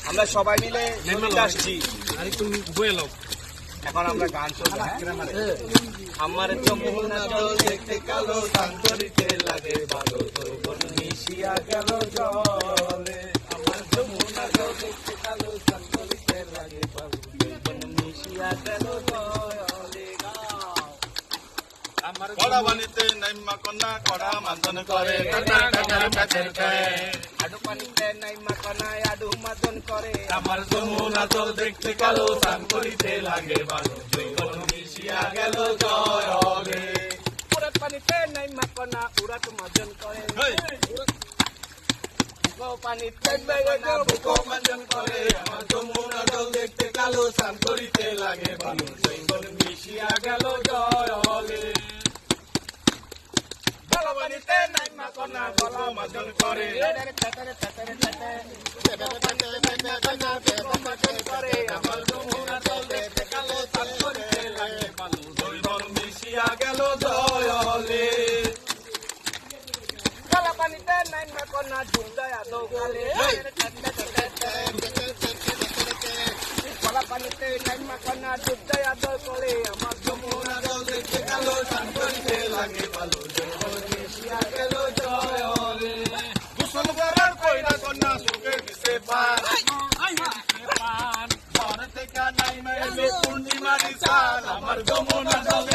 আমরা সবাই মিলে নদীতে আসছি। এখন আমরা গান চলবে। আমার যমুনা জল দেখতে কালো, সান্তরিতে লাগে ভালো, যৌবন মিশিয়া গেল জলে। আমার যমুনা জল দেখতে কালো, সান্তরিতে লাগে ভালো, যৌবন মিশিয়া গেল জলে। আমার কড়া বানিতে নাইমা কন্যা কড়া মাজন করে, আডু পানিতে নাইমা কনায় আডু মাজন করে। আমার যমুনা জল দেখতে কালো, সান্তরিতে লাগে ভালো, যৌবন মিশিয়া গেল জলে। উড়াত পানিতে নাইমা কনা উড়াত মাজন করে। বুকো পানিতে নাইমা বুকো মাজন করে। আমার যমুনা জল দেখতে কালো, সান্তরিতে লাগে ভালো, যৌবন মিশিয়া গেল জলে। গলা পানিতে নাইমা কনা গলা মাজন করে। আমার যমুনা জল দেখতে কালো, সান্তরিতে লাগে ভালো, যৌবন মিশিয়া গেল জলে। গলা পানিতে নাইমা কনা ঝুলদায়া দৌকালে। গলা পানিতে নাইমা কনা ঝুলদায়া দৌকালে। আমার যমুনা জল দেখতে কালো, সান্তরিতে লাগে ভালো, যৌবন মিশিয়া গেল জলে। গোসল করার কইরা কন্যা সুখে দিছে পান, ঘর থেকে নাইমা এলো পূর্ণিমার চাঁদ। আমার যমুনা জল